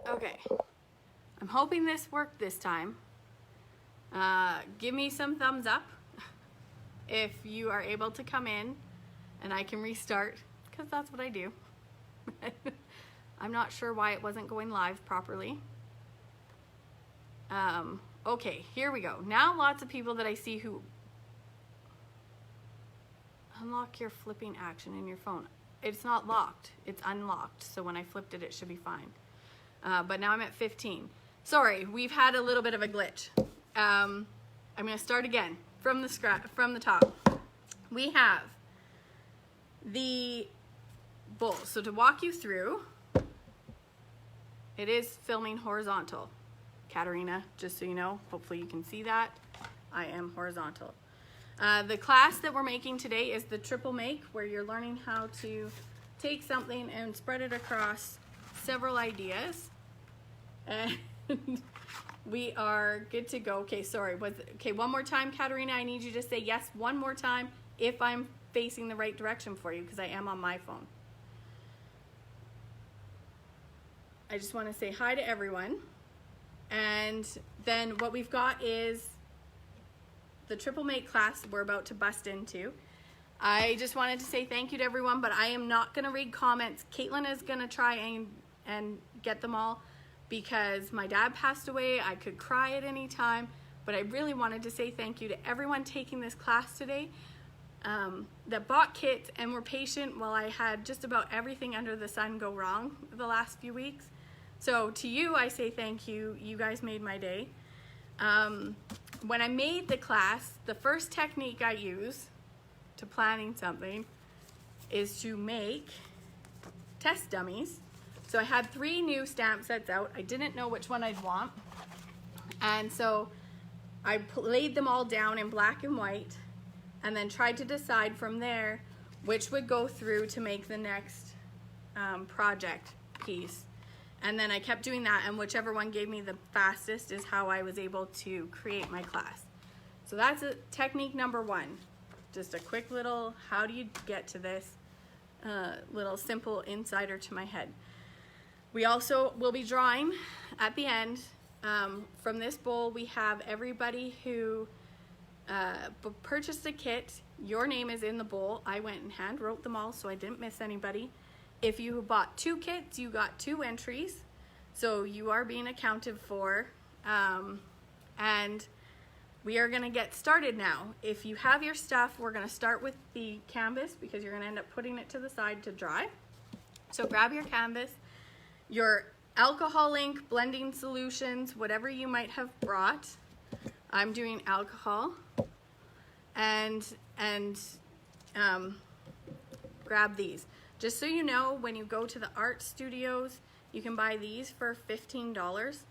Okay, I'm hoping this worked this time. Give me some thumbs up if you are able to come in and I can restart, because that's what I do. I'm not sure why it wasn't going live properly. Okay, here we go. Now lots of people that I see who unlock your flipping action in your phone. It's not locked, it's unlocked. So when I flipped it, it should be fine. But now I'm at 15. Sorry, we've had a little bit of a glitch. I'm gonna start again from the top. We have the bowl. So to walk you through, it is filming horizontal. Katarina, just so you know, hopefully you can see that. I am horizontal. The class that we're making today is the triple make, where you're learning how to take something and spread it across several ideas. And we are good to go. Okay, sorry. Okay, one more time, Katarina. I need you to say yes one more time if I'm facing the right direction for you, because I am on my phone. I just want to say hi to everyone. And then what we've got is the triple make class we're about to bust into. I just wanted to say thank you to everyone, but I am not going to read comments. Caitlin is going to try and get them all, because my dad passed away. I could cry at any time, but I really wanted to say thank you to everyone taking this class today, that bought kits and were patient while I had just about everything under the sun go wrong the last few weeks. So to you, I say thank you. You guys made my day. When I made the class, the first technique I use to planning something is to make test dummies. So I had 3 new stamp sets out. I didn't know which one I'd want. And so I laid them all down in black and white and then tried to decide from there which would go through to make the next project piece. And then I kept doing that, and whichever one gave me the fastest is how I was able to create my class. So that's technique number 1. Just a quick little, how do you get to this, little simple insider to my head. We also will be drawing at the end. From this bowl, we have everybody who purchased a kit. Your name is in the bowl. I went and hand wrote them all, so I didn't miss anybody. If you bought 2 kits, you got 2 entries, so you are being accounted for. And we are going to get started now. If you have your stuff, we're going to start with the canvas, because you're going to end up putting it to the side to dry. So grab your canvas, your alcohol ink, blending solutions, whatever you might have brought. I'm doing alcohol. And grab these. Just so you know, when you go to the art studios, you can buy these for $15, $8,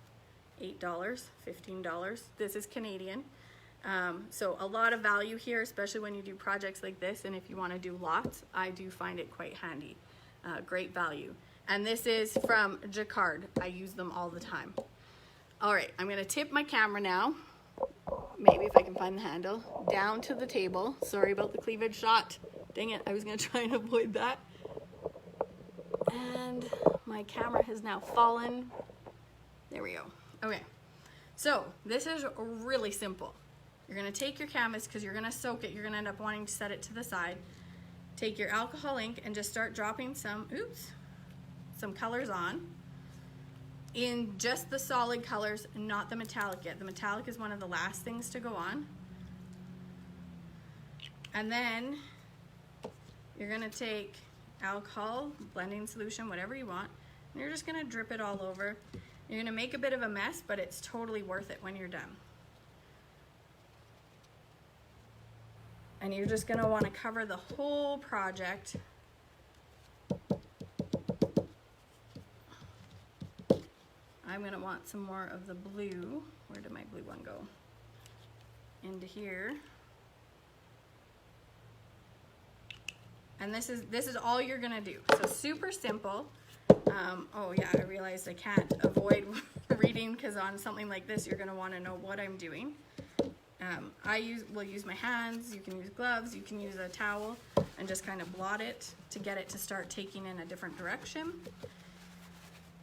$15. This is Canadian. So a lot of value here, especially when you do projects like this, and if you want to do lots, I do find it quite handy. Great value. And this is from Jacquard. I use them all the time. All right, I'm going to tip my camera now. Maybe if I can find the handle. Down to the table. Sorry about the cleavage shot. Dang it, I was going to try and avoid that. And my camera has now fallen. There we go. Okay, so this is really simple. You're going to take your canvas, because you're going to soak it. You're going to end up wanting to set it to the side. Take your alcohol ink and just start dropping some colors on, in just the solid colors, not the metallic yet. The metallic is one of the last things to go on. And then you're going to take alcohol, blending solution, whatever you want, and you're just going to drip it all over. You're going to make a bit of a mess, but it's totally worth it when you're done. And you're just going to want to cover the whole project. I'm going to want some more of the blue. Where did my blue one go? Into here. And this is all you're gonna do. So super simple. Oh yeah, I realized I can't avoid reading, because on something like this, you're gonna wanna know what I'm doing. Will use my hands, you can use gloves, you can use a towel, and just kind of blot it to get it to start taking in a different direction.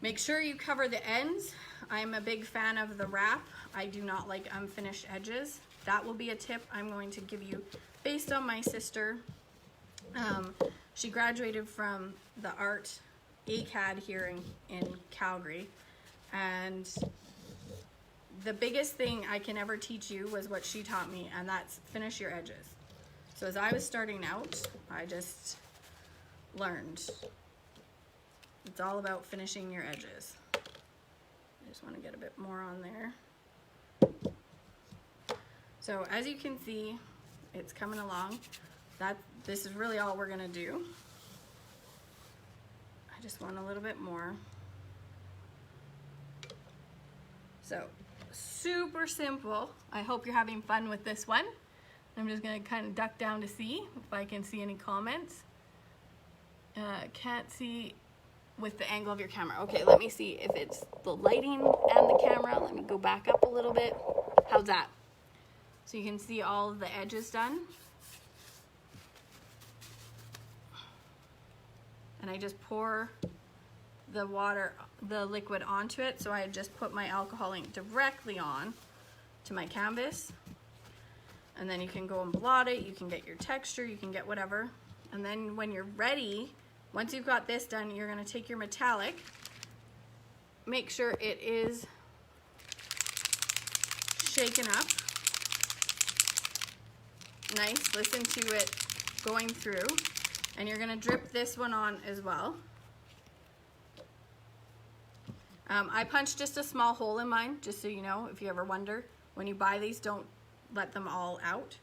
Make sure you cover the ends. I'm a big fan of the wrap. I do not like unfinished edges. That will be a tip I'm going to give you based on my sister. She graduated from the art ACAD here in Calgary, and the biggest thing I can ever teach you was what she taught me, and that's finish your edges. So as I was starting out, I just learned it's all about finishing your edges. I just want to get a bit more on there. So as you can see, it's coming along. This is really all we're gonna do. I just want a little bit more. So super simple. I hope you're having fun with this one. I'm just gonna kind of duck down to see if I can see any comments. Can't see with the angle of your camera. Okay, let me see if it's the lighting and the camera. Let me go back up a little bit. How's that? So you can see all of the edges done. And I just pour the water, the liquid onto it. So I just put my alcohol ink directly on to my canvas. And then you can go and blot it, you can get your texture, you can get whatever. And then when you're ready, once you've got this done, you're gonna take your metallic, make sure it is shaken up. Nice, listen to it going through. And you're gonna drip this one on as well. I punched just a small hole in mine, just so you know, if you ever wonder. When you buy these, don't let them all out.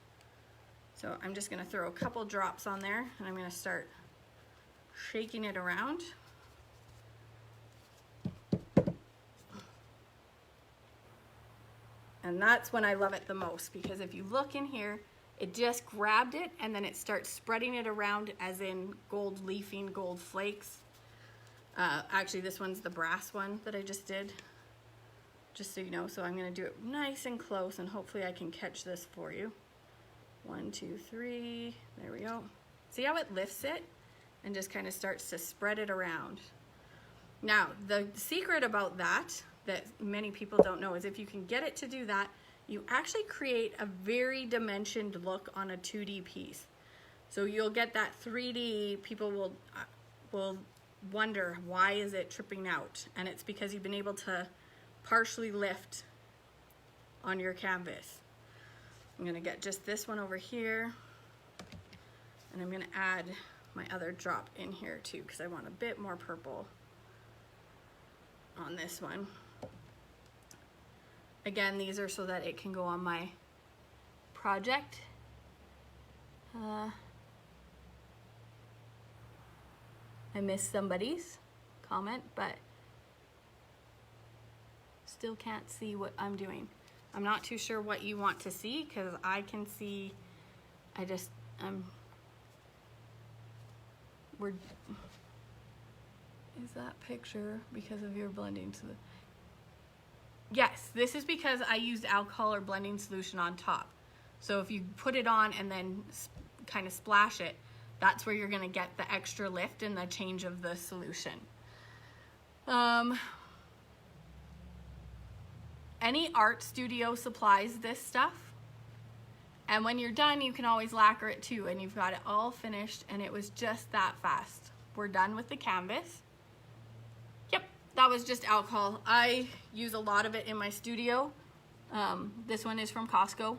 So I'm just gonna throw a couple drops on there, and I'm gonna start shaking it around. And that's when I love it the most, because if you look in here, it just grabbed it and then it starts spreading it around, as in gold leafing, gold flakes. Actually, this one's the brass one that I just did, just so you know. So I'm gonna do it nice and close, and hopefully I can catch this for you. 1, 2, 3, there we go. See how it lifts it and just kind of starts to spread it around. Now, the secret about that many people don't know is if you can get it to do that, you actually create a very dimensioned look on a 2D piece. So you'll get that 3D, people will wonder, why is it tripping out? And it's because you've been able to partially lift on your canvas. I'm gonna get just this one over here, and I'm gonna add my other drop in here too, because I want a bit more purple on this one. Again, these are so that it can go on my project. I missed somebody's comment, but still can't see what I'm doing. I'm not too sure what you want to see, because I can see, is that picture because of your blending to the, yes, this is because I used alcohol or blending solution on top. So if you put it on and then kind of splash it, that's where you're gonna get the extra lift and the change of the solution. Any art studio supplies this stuff. And when you're done, you can always lacquer it too, and you've got it all finished, and it was just that fast. We're done with the canvas. Yep, that was just alcohol. I use a lot of it in my studio. This one is from Costco.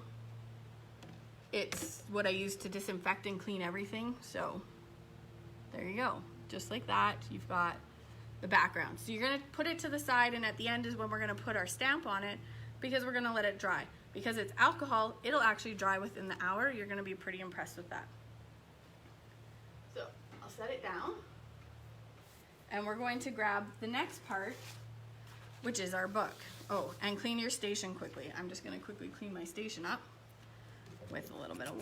It's what I use to disinfect and clean everything. So there you go. Just like that, you've got the background. So you're gonna put it to the side, and at the end is when we're gonna put our stamp on it, because we're gonna let it dry. Because it's alcohol, it'll actually dry within the hour. You're gonna be pretty impressed with that. So I'll set it down, and we're going to grab the next part, which is our book. Oh, and clean your station quickly. I'm just gonna quickly clean my station up with a little bit of,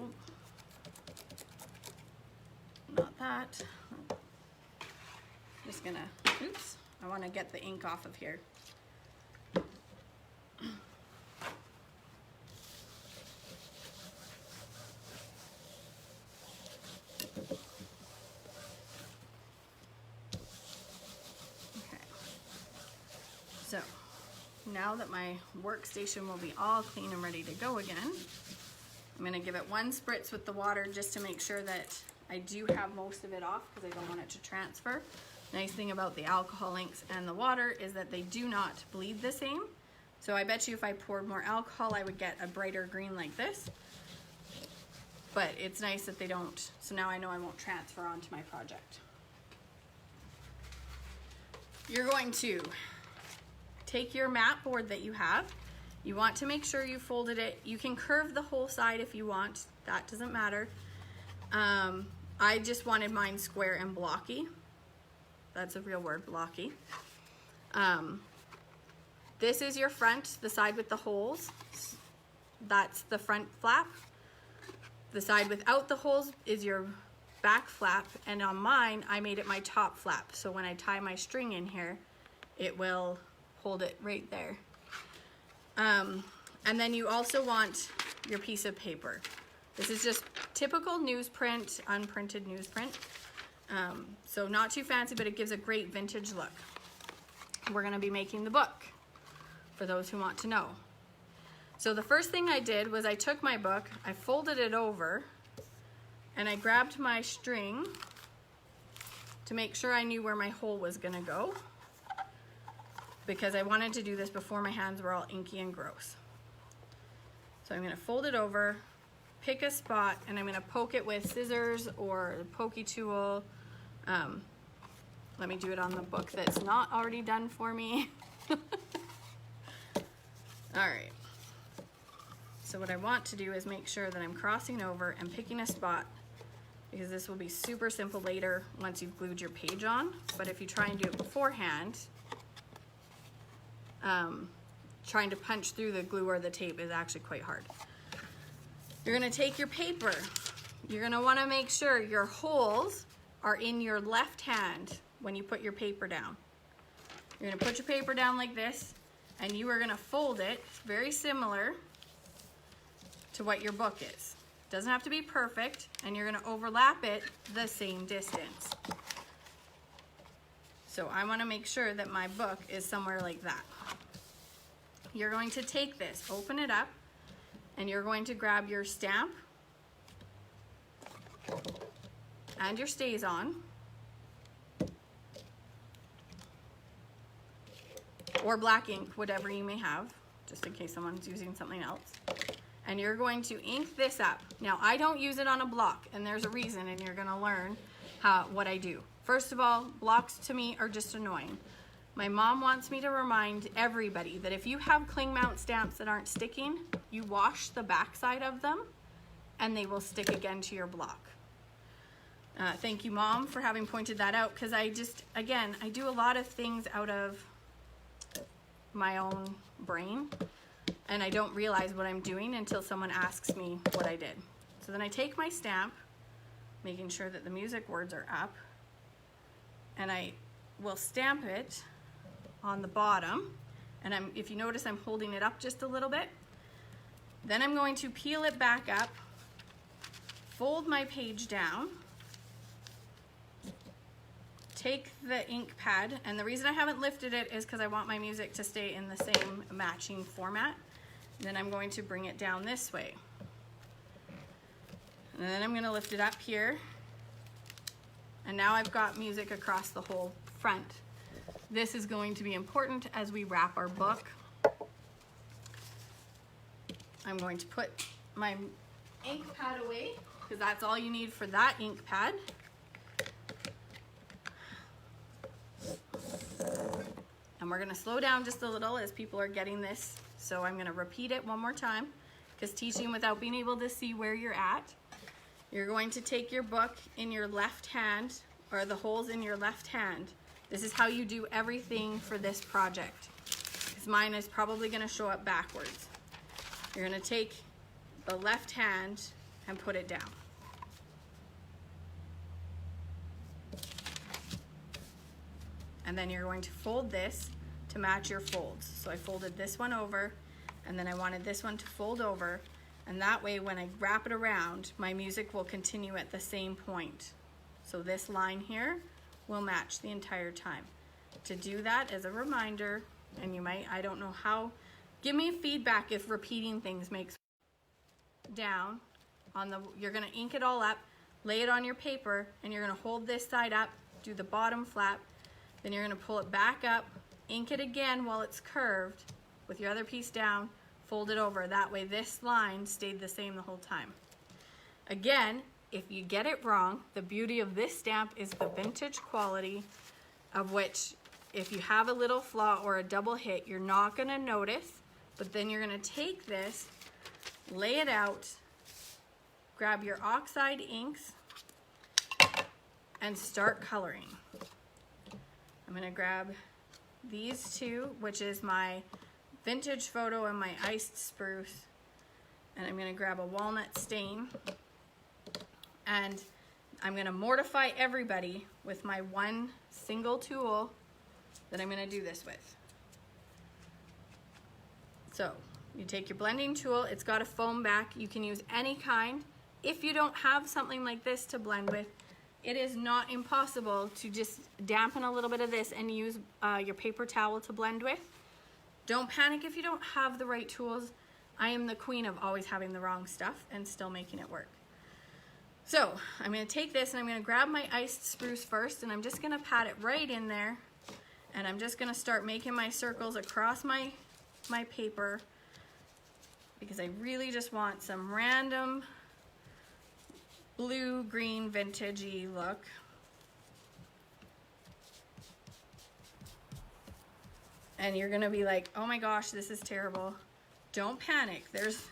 not that. Just gonna, oops, I wanna get the ink off of here. So now that my workstation will be all clean and ready to go again, I'm gonna give it one spritz with the water just to make sure that I do have most of it off because I don't want it to transfer. Nice thing about the alcohol inks and the water is that they do not bleed the same. So I bet you if I poured more alcohol, I would get a brighter green like this. But it's nice that they don't, so now I know I won't transfer onto my project. You're going to take your mat board that you have. You want to make sure you folded it. You can curve the whole side if you want, that doesn't matter. I just wanted mine square and blocky. That's a real word, blocky. This is your front, the side with the holes. That's the front flap. The side without the holes is your back flap, and on mine, I made it my top flap. So when I tie my string in here, it will hold it right there. And then you also want your piece of paper. This is just typical newsprint, unprinted newsprint. So not too fancy, but it gives a great vintage look. We're gonna be making the book, for those who want to know. So the first thing I did was I took my book, I folded it over, and I grabbed my string to make sure I knew where my hole was gonna go, because I wanted to do this before my hands were all inky and gross. So I'm gonna fold it over, pick a spot, and I'm gonna poke it with scissors or a pokey tool. Let me do it on the book that's not already done for me. All right. So what I want to do is make sure that I'm crossing over and picking a spot, because this will be super simple later once you've glued your page on. But if you try and do it beforehand, trying to punch through the glue or the tape is actually quite hard. You're gonna take your paper. You're gonna wanna make sure your holes are in your left hand when you put your paper down. You're gonna put your paper down like this, and you are gonna fold it very similar to what your book is. Doesn't have to be perfect, and you're gonna overlap it the same distance. So I wanna make sure that my book is somewhere like that. You're going to take this, open it up, and you're going to grab your stamp and your stays on, or black ink, whatever you may have, just in case someone's using something else. And you're going to ink this up. Now, I don't use it on a block, and there's a reason, and you're gonna learn what I do. First of all, blocks to me are just annoying. My mom wants me to remind everybody that if you have cling mount stamps that aren't sticking, you wash the back side of them, and they will stick again to your block. Thank you, Mom, for having pointed that out, because I do a lot of things out of my own brain, and I don't realize what I'm doing until someone asks me what I did. So then I take my stamp, making sure that the music words are up, and I will stamp it on the bottom, and if you notice, I'm holding it up just a little bit. Then I'm going to peel it back up, fold my page down, take the ink pad, and the reason I haven't lifted it is because I want my music to stay in the same matching format. Then I'm going to bring it down this way. And then I'm going to lift it up here. And now I've got music across the whole front. This is going to be important as we wrap our book. I'm going to put my ink pad away, because that's all you need for that ink pad. And we're gonna slow down just a little as people are getting this. So I'm gonna repeat it one more time, because teaching without being able to see where you're at. You're going to take your book in your left hand, or the holes in your left hand. This is how you do everything for this project, because mine is probably gonna show up backwards. You're gonna take the left hand and put it down. And then you're going to fold this to match your folds. So I folded this one over, and then I wanted this one to fold over, and that way when I wrap it around, my music will continue at the same point. So this line here will match the entire time. To do that, as a reminder, and you might, I don't know how. Give me feedback if repeating things makes down on the, you're gonna ink it all up, lay it on your paper, and you're gonna hold this side up, do the bottom flap, then you're gonna pull it back up, ink it again while it's curved with your other piece down, fold it over. That way this line stayed the same the whole time. Again, if you get it wrong, the beauty of this stamp is the vintage quality, of which if you have a little flaw or a double hit, you're not gonna notice, but then you're gonna take this, lay it out, grab your oxide inks, and start coloring. I'm gonna grab these two, which is my vintage photo and my iced spruce, and I'm gonna grab a walnut stain, and I'm gonna mortify everybody with my one single tool that I'm gonna do this with. So you take your blending tool, it's got a foam back, you can use any kind. If you don't have something like this to blend with, it is not impossible to just dampen a little bit of this and use your paper towel to blend with. Don't panic if you don't have the right tools. I am the queen of always having the wrong stuff and still making it work. So I'm gonna take this and I'm gonna grab my iced spruce first, and I'm just gonna pat it right in there, and I'm just gonna start making my circles across my paper, because I really just want some random blue, green, vintagey look. And you're gonna be like, oh my gosh, this is terrible. Don't panic. This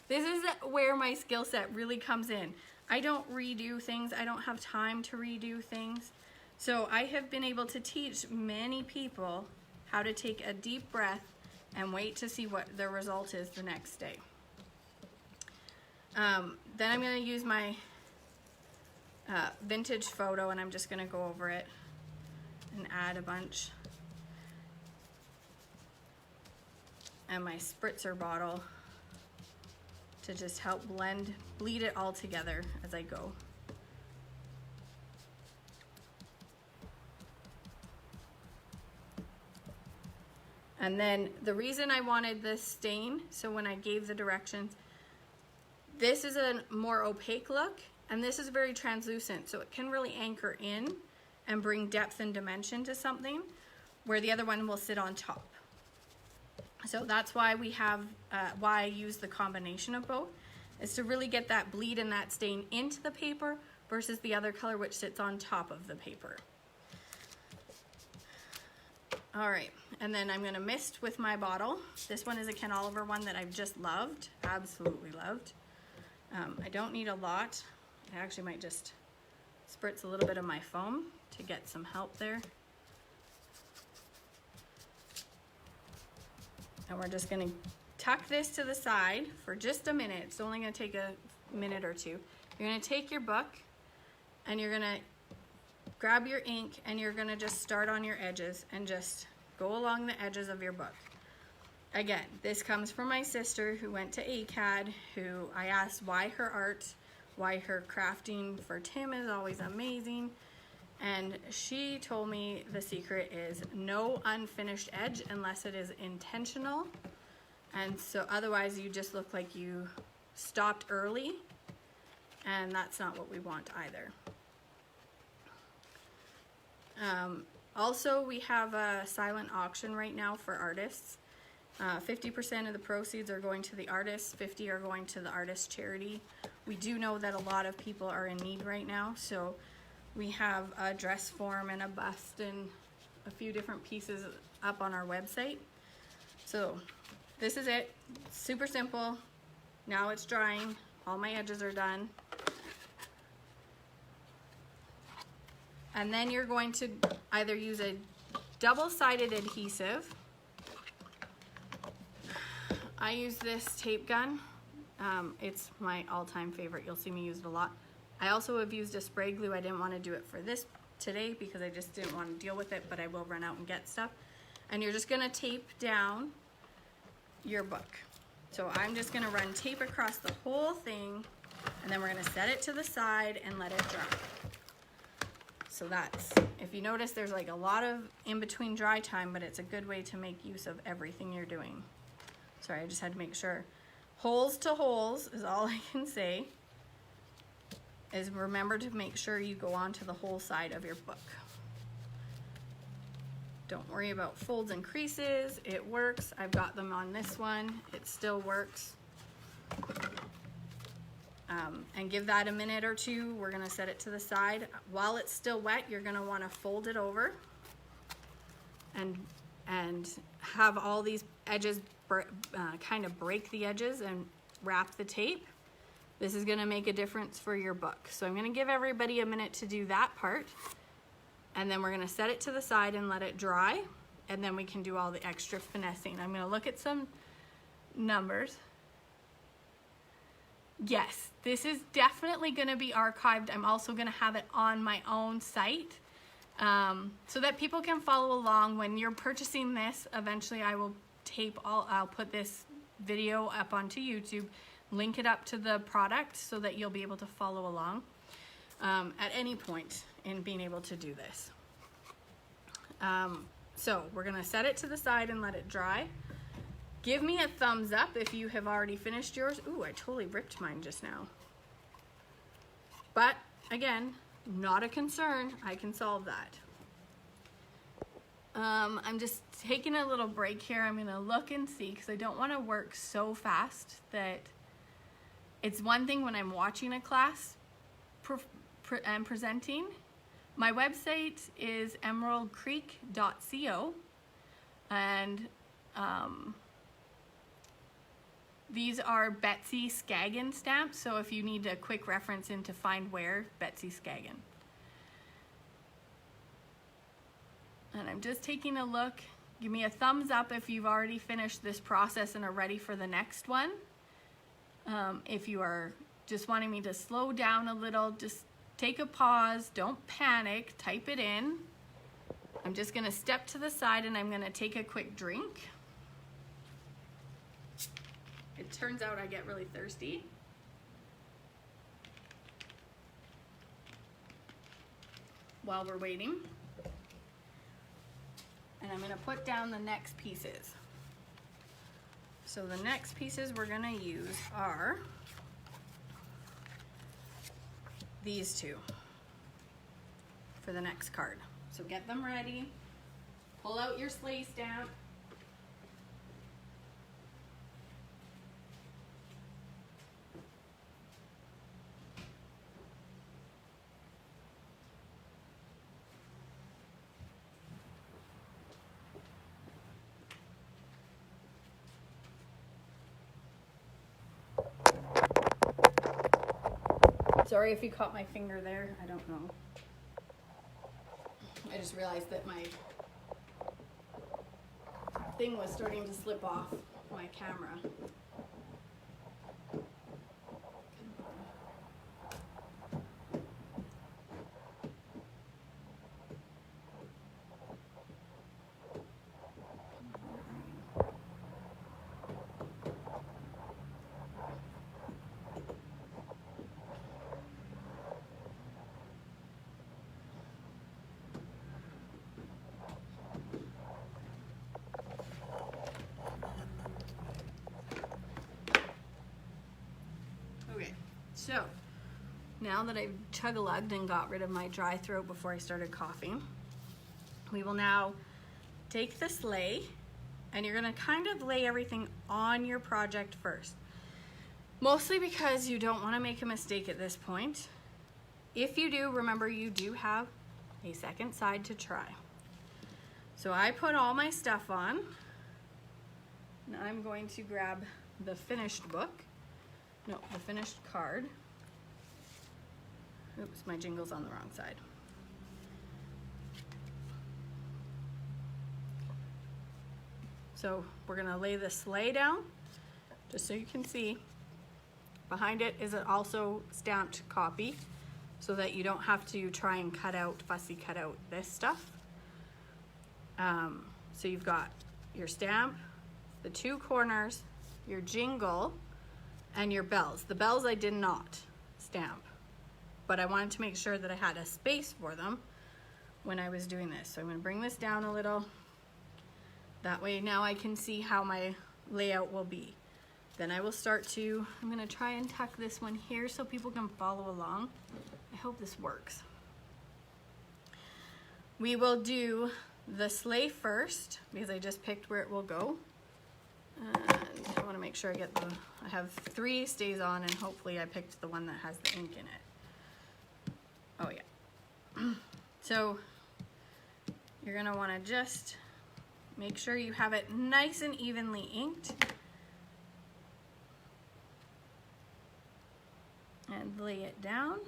is where my skill set really comes in. I don't redo things. I don't have time to redo things. So I have been able to teach many people how to take a deep breath and wait to see what the result is the next day. Then I'm going to use my vintage photo, and I'm just going to go over it and add a bunch. And my spritzer bottle to just help bleed it all together as I go. And then the reason I wanted this stain, so when I gave the directions, this is a more opaque look, and this is very translucent, so it can really anchor in and bring depth and dimension to something, where the other one will sit on top. So that's why we have, why I use the combination of both, is to really get that bleed and that stain into the paper versus the other color which sits on top of the paper. All right, and then I'm gonna mist with my bottle. This one is a Ken Oliver one that I've just loved, absolutely loved. I don't need a lot. I actually might just spritz a little bit of my foam to get some help there. And we're just gonna tuck this to the side for just a minute. It's only gonna take a minute or two. You're gonna take your book and you're gonna grab your ink and you're gonna just start on your edges and just go along the edges of your book. Again, this comes from my sister who went to ACAD, who I asked why her art, why her crafting for Tim is always amazing. And she told me the secret is no unfinished edge unless it is intentional. And so otherwise you just look like you stopped early, and that's not what we want either. Also, we have a silent auction right now for artists. 50% of the proceeds are going to the artists, 50% are going to the artist charity. We do know that a lot of people are in need right now, so we have a dress form and a bust and a few different pieces up on our website. So this is it, super simple. Now it's drying, all my edges are done. And then you're going to either use a double-sided adhesive. I use this tape gun. It's my all-time favorite. You'll see me use it a lot. I also have used a spray glue. I didn't want to do it for this today because I just didn't want to deal with it, but I will run out and get stuff. And you're just going to tape down your book. So I'm just going to run tape across the whole thing, and then we're going to set it to the side and let it dry. So that's, if you notice, there's like a lot of in between dry time, but it's a good way to make use of everything you're doing. Sorry, I just had to make sure. Holes to holes is all I can say. Is remember to make sure you go onto the whole side of your book. Don't worry about folds and creases. It works. I've got them on this one. It still works. And give that a minute or two. We're gonna set it to the side. While it's still wet, you're gonna wanna fold it over and have all these edges kind of break the edges and wrap the tape. This is gonna make a difference for your book. So I'm gonna give everybody a minute to do that part. And then we're gonna set it to the side and let it dry. And then we can do all the extra finessing. I'm gonna look at some numbers. Yes, this is definitely gonna be archived. I'm also gonna have it on my own site so that people can follow along. When you're purchasing this, eventually I will I'll put this video up onto YouTube, link it up to the product so that you'll be able to follow along at any point in being able to do this. So we're gonna set it to the side and let it dry. Give me a thumbs up if you have already finished yours. Ooh, I totally ripped mine just now. But again, not a concern. I can solve that. I'm just taking a little break here. I'm gonna look and see because I don't wanna work so fast that it's one thing when I'm watching a class and presenting. My website is emeraldcreek.co and these are Betsy Skaggan stamps, so if you need a quick reference into find where, Betsy Skaggan. And I'm just taking a look. Give me a thumbs up if you've already finished this process and are ready for the next one. If you are just wanting me to slow down a little, just take a pause, don't panic, type it in. I'm just gonna step to the side and I'm gonna take a quick drink. It turns out I get really thirsty. While we're waiting. And I'm gonna put down the next pieces. So the next pieces we're gonna use are these two for the next card. So get them ready. Pull out your sleigh stamp. Sorry if you caught my finger there, I don't know. I just realized that my thing was starting to slip off my camera. So, now that I've chug-a-lugged and got rid of my dry throat before I started coughing, we will now take the sleigh and you're gonna kind of lay everything on your project first. Mostly because you don't wanna make a mistake at this point. If you do, remember you do have a second side to try. So I put all my stuff on. Now I'm going to grab the finished book. No, the finished card. Oops, my jingle's on the wrong side. So we're gonna lay the sleigh down, just so you can see. Behind it is also stamped copy, so that you don't have to try and fussy cut out this stuff. So you've got your stamp, the two corners, your jingle, and your bells. The bells I did not stamp, but I wanted to make sure that I had a space for them. when I was doing this. So I'm going to bring this down a little. That way now I can see how my layout will be. Then I will start to, I'm going to try and tuck this one here so people can follow along. I hope this works. We will do the sleigh first because I just picked where it will go. And I want to make sure I get I have 3 stays on, and hopefully I picked the one that has the ink in it. Oh yeah. So you're going to want to just make sure you have it nice and evenly inked. And lay it down.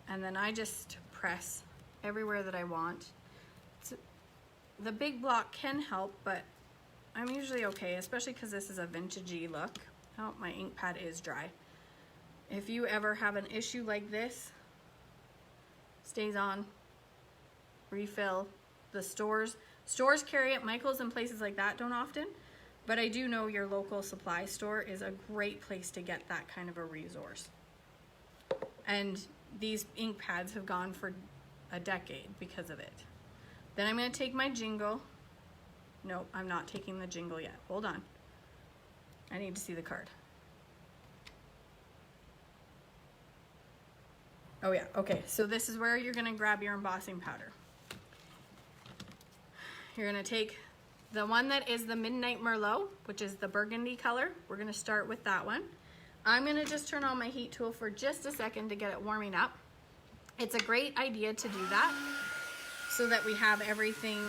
And then I just press everywhere that I want. The big block can help, but I'm usually okay, especially because this is a vintagey look. Oh, my ink pad is dry. If you ever have an issue like this, stays on, refill. The stores carry it. Michael's and places like that don't often, but I do know your local supply store is a great place to get that kind of a resource. And these ink pads have gone for a decade because of it. Then I'm going to take my jingle. Nope, I'm not taking the jingle yet. Hold on. I need to see the card. Oh yeah, okay. So this is where you're going to grab your embossing powder. You're going to take the one that is the Midnight Merlot, which is the burgundy color. We're going to start with that one. I'm going to just turn on my heat tool for just a second to get it warming up. It's a great idea to do that so that we have everything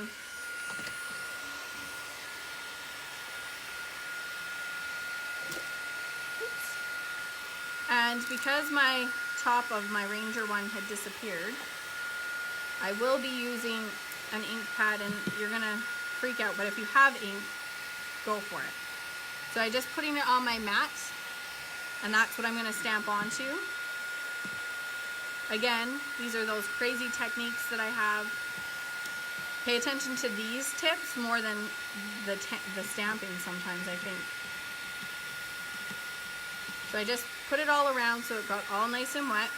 and because my top of my Ranger one had disappeared, I will be using an ink pad, and you're gonna freak out, but if you have ink, go for it. So I'm just putting it on my mat, and that's what I'm gonna stamp onto. Again, these are those crazy techniques that I have. Pay attention to these tips more than the stamping sometimes, I think. So I just put it all around so it got all nice and wet.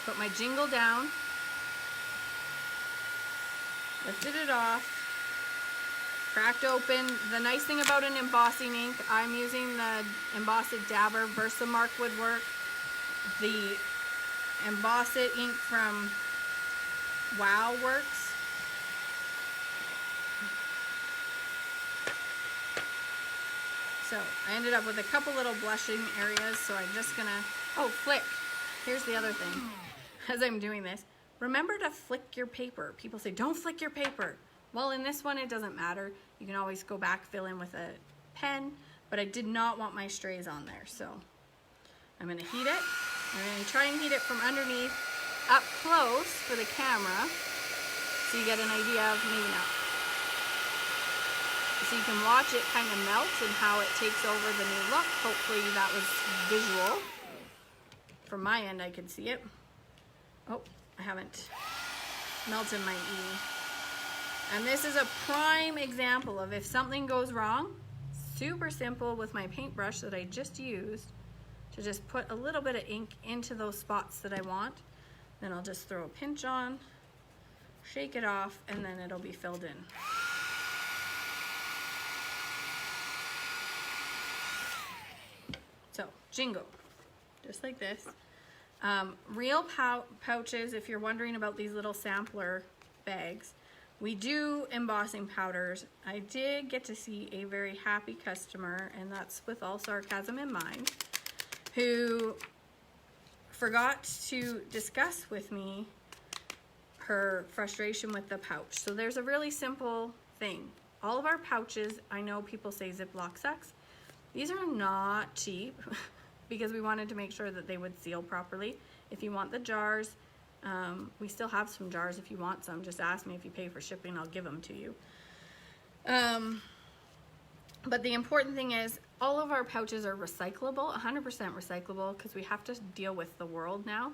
Put my jingle down. Lifted it off. Cracked open. The nice thing about an embossing ink, I'm using the Emboss It Dabber Versamark woodwork. The Emboss It ink from Wow Works. So I ended up with a couple little blushing areas, so I'm just gonna, oh, flick. Here's the other thing. As I'm doing this, remember to flick your paper. People say, don't flick your paper. Well, in this one, it doesn't matter. You can always go back, fill in with a pen, but I did not want my strays on there, so I'm gonna heat it. I'm gonna try and heat it from underneath up close for the camera so you get an idea of, maybe not. So you can watch it kind of melt and how it takes over the new look. Hopefully that was visual. From my end, I could see it. Oh, I haven't melted my E. And this is a prime example of if something goes wrong, super simple with my paintbrush that I just used to just put a little bit of ink into those spots that I want. Then I'll just throw a pinch on, shake it off, and then it'll be filled in. So, jingle, just like this. Real pouches, if you're wondering about these little sampler bags, we do embossing powders. I did get to see a very happy customer, and that's with all sarcasm in mind, who forgot to discuss with me her frustration with the pouch. So there's a really simple thing. All of our pouches, I know people say Ziploc sucks. These are not cheap because we wanted to make sure that they would seal properly. If you want the jars, we still have some jars if you want some. Just ask me. If you pay for shipping, I'll give them to you. But the important thing is all of our pouches are recyclable, 100% recyclable, because we have to deal with the world now,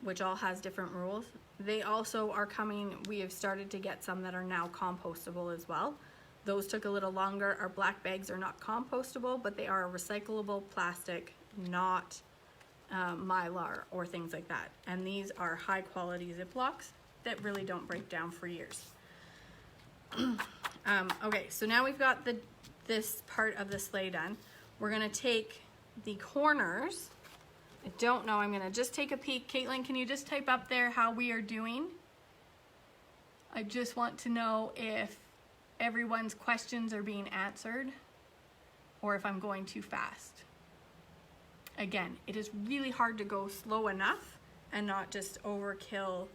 which all has different rules. They also are coming, we have started to get some that are now compostable as well. Those took a little longer. Our black bags are not compostable, but they are a recyclable plastic, not Mylar or things like that. And these are high quality Ziplocs that really don't break down for years. Okay, so now we've got this part of the sleigh done. We're gonna take the corners. I don't know, I'm gonna just take a peek. Caitlin, can you just type up there how we are doing? I just want to know if everyone's questions are being answered or if I'm going too fast. Again, it is really hard to go slow enough and not just overkill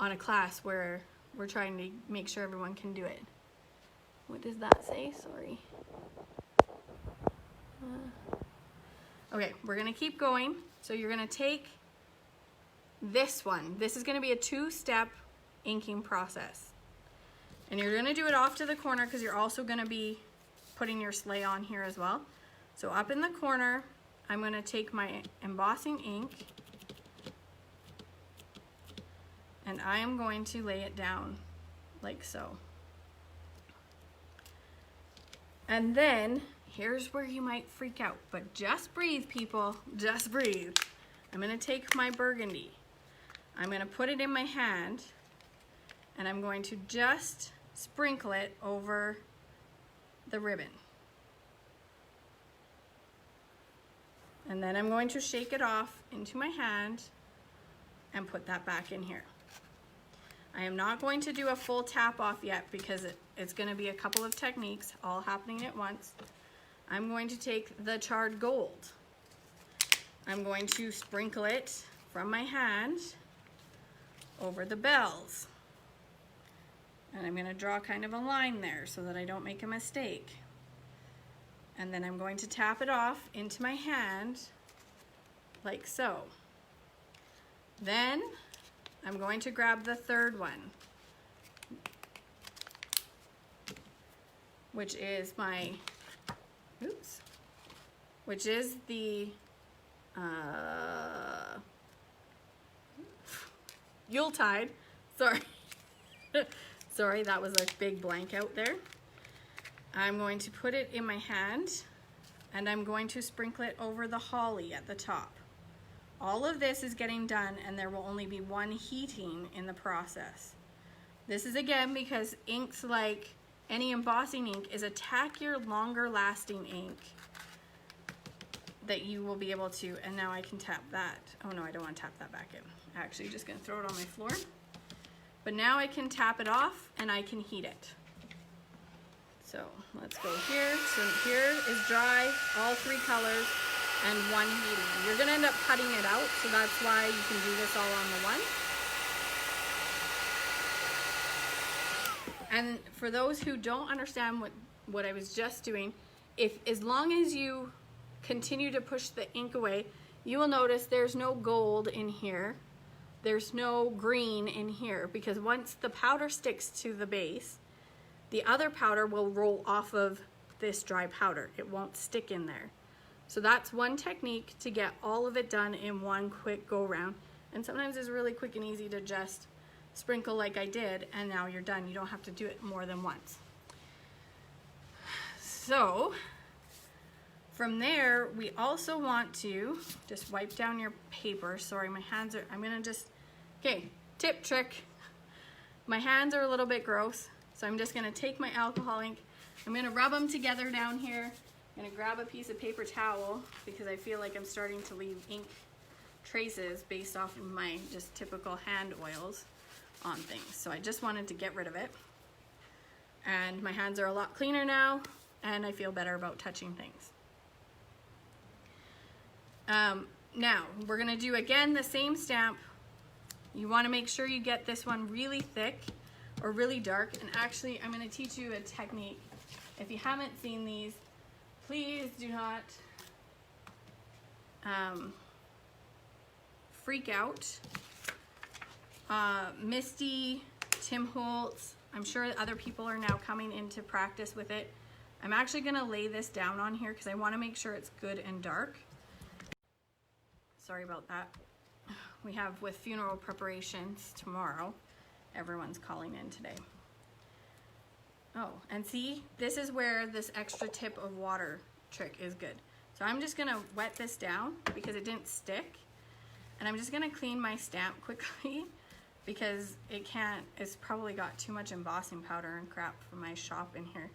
on a class where we're trying to make sure everyone can do it. What does that say? Sorry. Okay, we're gonna keep going. So you're gonna take this one. This is gonna be a 2-step inking process. And you're gonna do it off to the corner because you're also gonna be putting your sleigh on here as well. So up in the corner, I'm going to take my embossing ink and I am going to lay it down like so. And then here's where you might freak out, but just breathe, people, just breathe. I'm going to take my burgundy, I'm going to put it in my hand, and I'm going to just sprinkle it over the ribbon. And then I'm going to shake it off into my hand and put that back in here. I am not going to do a full tap off yet because it's going to be a couple of techniques all happening at once. I'm going to take the charred gold. I'm going to sprinkle it from my hand over the bells. And I'm going to draw kind of a line there so that I don't make a mistake. And then I'm going to tap it off into my hand like so. Then I'm going to grab the third one, which is my, which is the Yuletide. Sorry. Sorry, that was a big blank out there. I'm going to put it in my hand and I'm going to sprinkle it over the holly at the top. All of this is getting done and there will only be one heating in the process. This is again because inks, like any embossing ink, is a tackier, longer lasting ink that you will be able to, and now I can tap that. Oh no, I don't want to tap that back in. I'm actually just going to throw it on my floor. But now I can tap it off and I can heat it. So let's go here. So here is dry, all 3 colors, and 1 heating. You're gonna end up cutting it out, so that's why you can do this all on the one. And for those who don't understand what I was just doing, as long as you continue to push the ink away, you will notice there's no gold in here. There's no green in here, because once the powder sticks to the base, the other powder will roll off of this dry powder. It won't stick in there. So that's one technique to get all of it done in one quick go round. And sometimes it's really quick and easy to just sprinkle like I did, and now you're done. You don't have to do it more than once. So from there, we also want to just wipe down your paper. Sorry, my hands are, I'm gonna just, okay, tip trick. My hands are a little bit gross. So I'm just gonna take my alcohol ink, I'm gonna rub them together down here. I'm gonna grab a piece of paper towel because I feel like I'm starting to leave ink traces based off of my just typical hand oils on things. So I just wanted to get rid of it. And my hands are a lot cleaner now and I feel better about touching things. Now we're gonna do again the same stamp. You wanna make sure you get this one really thick or really dark. And actually, I'm going to teach you a technique. If you haven't seen these, please do not freak out. Misty, Tim Holtz, I'm sure other people are now coming into practice with it. I'm actually going to lay this down on here because I want to make sure it's good and dark. Sorry about that. We have with funeral preparations tomorrow. Everyone's calling in today. Oh, and see, this is where this extra tip of water trick is good. So I'm just gonna wet this down because it didn't stick. And I'm just gonna clean my stamp quickly because it's probably got too much embossing powder and crap from my shop in here.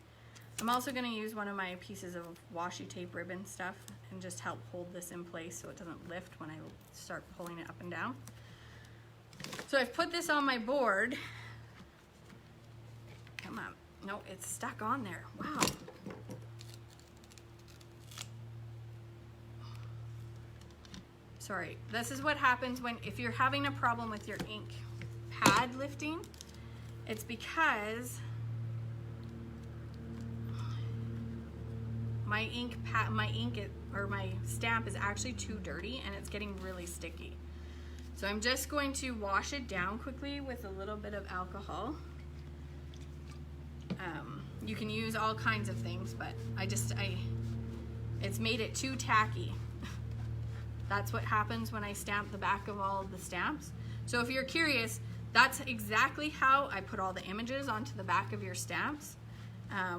I'm also gonna use one of my pieces of washi tape ribbon stuff and just help hold this in place so it doesn't lift when I start pulling it up and down. So I've put this on my board. Come on, no, it's stuck on there, wow. Sorry, this is what happens if you're having a problem with your ink pad lifting. It's because my stamp is actually too dirty and it's getting really sticky. So I'm just going to wash it down quickly with a little bit of alcohol. You can use all kinds of things, but it's made it too tacky. That's what happens when I stamp the back of all of the stamps. So if you're curious, that's exactly how I put all the images onto the back of your stamps.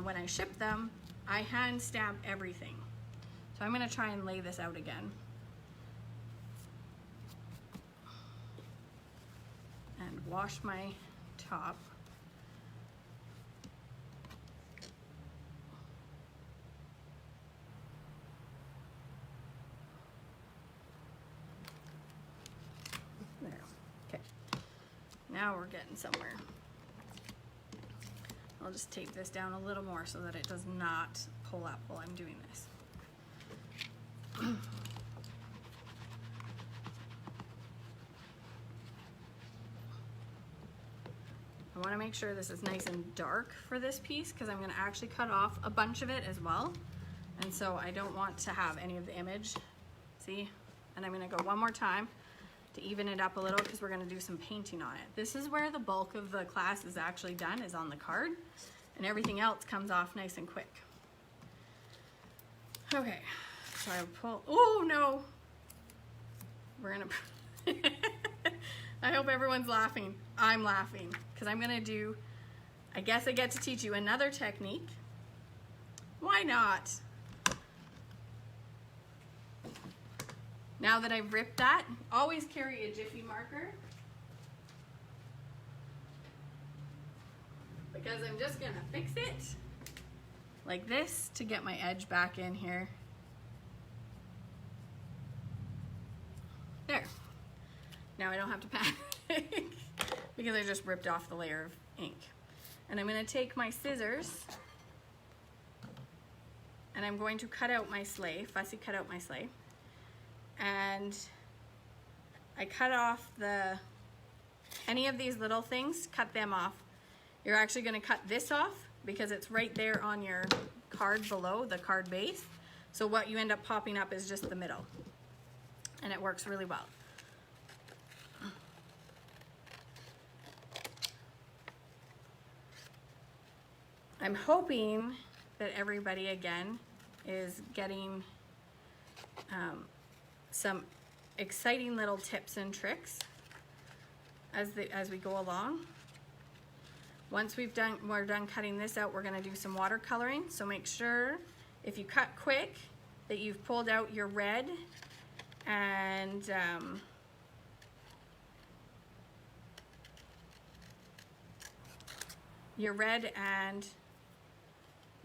When I ship them, I hand stamp everything. So I'm gonna try and lay this out again. And wash my top. There, okay. Now we're getting somewhere. I'll just tape this down a little more so that it does not pull up while I'm doing this. I want to make sure this is nice and dark for this piece because I'm going to actually cut off a bunch of it as well. And so I don't want to have any of the image. See? And I'm going to go one more time to even it up a little because we're going to do some painting on it. This is where the bulk of the class is actually done, is on the card. And everything else comes off nice and quick. Okay. So I'll pull, oh no! We're going to, I hope everyone's laughing. I'm laughing because I'm going to do, I guess I get to teach you another technique. Why not? Now that I've ripped that, always carry a Jiffy marker because I'm just going to fix it like this to get my edge back in here. There. Now I don't have to panic because I just ripped off the layer of ink. And I'm going to take my scissors and I'm going to cut out my sleigh, fussy cut out my sleigh. And I cut off any of these little things, cut them off. You're actually going to cut this off because it's right there on your card below, the card base. So what you end up popping up is just the middle. And it works really well. I'm hoping that everybody again is getting some exciting little tips and tricks as we go along. Once we're done cutting this out, we're going to do some watercoloring. So make sure if you cut quick that you've pulled out your red and